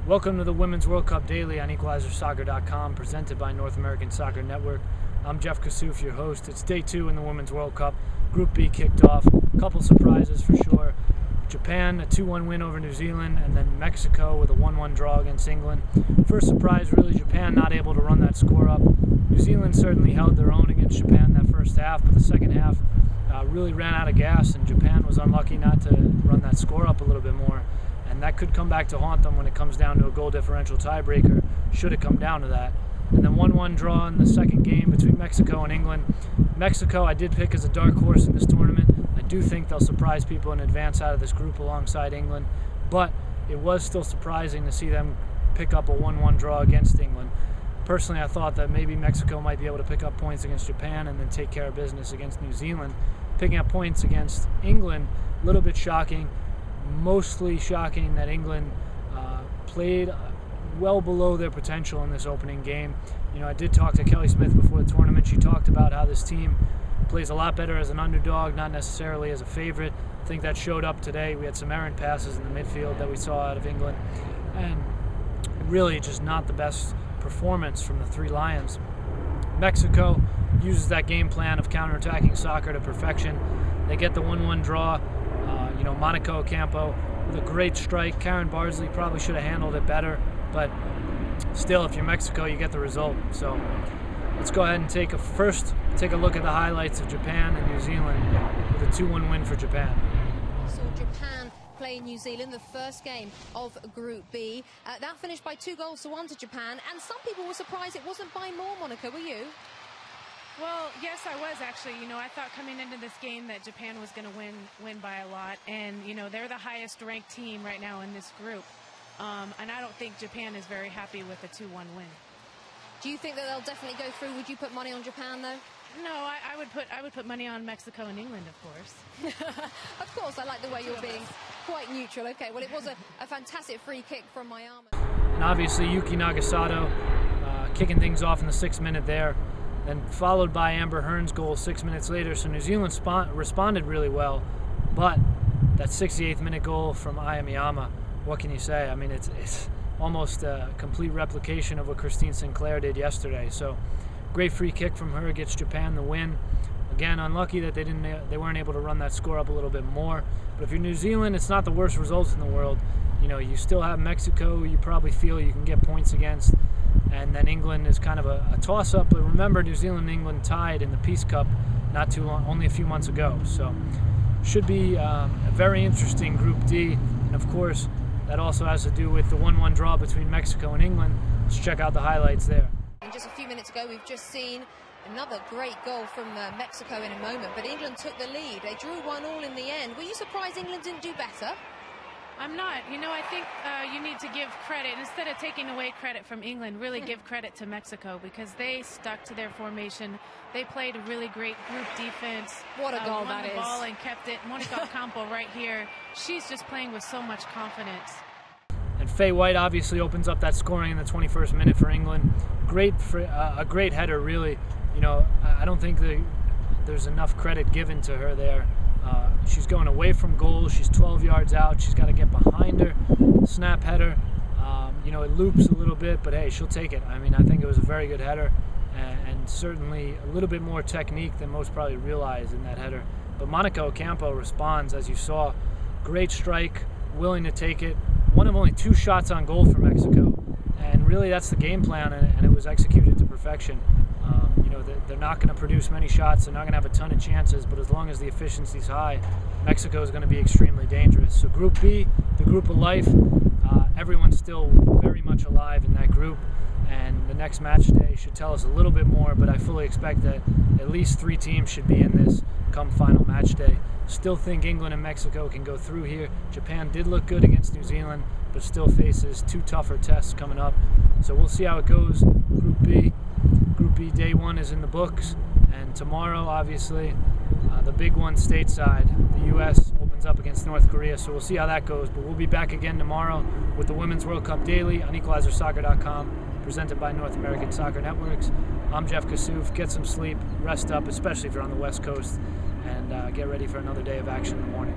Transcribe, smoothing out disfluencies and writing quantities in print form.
Welcome to the Women's World Cup Daily on EqualizerSoccer.com, presented by North American Soccer Network. I'm Jeff Kassouf, your host. It's day 2 in the Women's World Cup. Group B kicked off. A couple surprises for sure. Japan, a 2-1 win over New Zealand, and then Mexico with a 1-1 draw against England. First surprise, really, Japan not able to run that score up. New Zealand certainly held their own against Japan that first half, but the second half really ran out of gas, and Japan was unlucky not to run that score up a little bit more. And that could come back to haunt them when it comes down to a goal differential tiebreaker, should it come down to that. And then 1-1 draw in the second game between Mexico and England. Mexico I did pick as a dark horse in this tournament. I do think they'll surprise people and advance out of this group alongside England. But it was still surprising to see them pick up a 1-1 draw against England. Personally, I thought that maybe Mexico might be able to pick up points against Japan and then take care of business against New Zealand. Picking up points against England, a little bit shocking. Mostly shocking that England played well below their potential in this opening game. You know, I did talk to Kelly Smith before the tournament. She talked about how this team plays a lot better as an underdog, not necessarily as a favorite. I think that showed up today. We had some errant passes in the midfield that we saw out of England, and really just not the best performance from the Three Lions. Mexico uses that game plan of counterattacking soccer to perfection. They get the 1-1 draw. Monaco Ocampo with a great strike. Karen Bardsley probably should have handled it better, but still, if you're Mexico, you get the result. So let's go ahead and take a look at the highlights of Japan and New Zealand with a 2-1 win for Japan. So Japan play New Zealand, the first game of Group B. That finished by 2-1 to Japan, and some people were surprised it wasn't by more, Monica, were you? Well, yes, I was actually. I thought coming into this game that Japan was going to win by a lot. And, they're the highest ranked team right now in this group. And I don't think Japan is very happy with a 2-1 win. Do you think that they'll definitely go through? Would you put money on Japan, though? No, I would put money on Mexico and England, of course. Of course, I like the way you're being quite neutral. Okay, well, it was a fantastic free kick from Mayama. And obviously, Yuki Nagasato kicking things off in the 6th minute there. Then followed by Amber Hearn's goal 6 minutes later. So New Zealand responded really well, but that 68th minute goal from Ayamiyama, what can you say? I mean, it's almost a complete replication of what Christine Sinclair did yesterday. So great free kick from her, gets Japan the win. Again, unlucky that they weren't able to run that score up a little bit more. But if you're New Zealand, it's not the worst results in the world. You still have Mexico you probably feel you can get points against. And then England is kind of a toss-up. But remember, New Zealand and England tied in the Peace Cup not too long, only a few months ago. So should be a very interesting Group D. And of course, that also has to do with the 1-1 draw between Mexico and England. Let's check out the highlights there. And just a few minutes ago, we've just seen another great goal from Mexico in a moment. But England took the lead. They drew 1-1 in the end. Were you surprised England didn't do better? I'm not. I think you need to give credit, instead of taking away credit from England, really give credit to Mexico, because they stuck to their formation. They played a really great group defense. What a goal that is. Won the ball and kept it. Monica Ocampo right here. She's just playing with so much confidence. And Faye White obviously opens up that scoring in the 21st minute for England. A great header, really. I don't think there's enough credit given to her there. She's going away from goal. She's 12 yards out. She's got to get behind her. Snap header. It loops a little bit, but hey, she'll take it. I mean, I think it was a very good header, and certainly a little bit more technique than most probably realize in that header. But Monica Ocampo responds, as you saw. Great strike, willing to take it. One of only 2 shots on goal for Mexico, and really that's the game plan, and it was executed to perfection. They're not going to produce many shots. They're not going to have a ton of chances, but as long as the efficiency is high, Mexico is going to be extremely dangerous. So Group B, the group of life, everyone's still very much alive in that group, and the next match day should tell us a little bit more, but I fully expect that at least 3 teams should be in this come final match day. Still think England and Mexico can go through here. Japan did look good against New Zealand, but still faces 2 tougher tests coming up. So we'll see how it goes. Group B day 1 is in the books, and tomorrow, obviously, the big one stateside. The U.S. opens up against North Korea, so we'll see how that goes. But we'll be back again tomorrow with the Women's World Cup Daily on EqualizerSoccer.com, presented by North American Soccer Networks. I'm Jeff Kassouf. Get some sleep, rest up, especially if you're on the West Coast, and get ready for another day of action in the morning.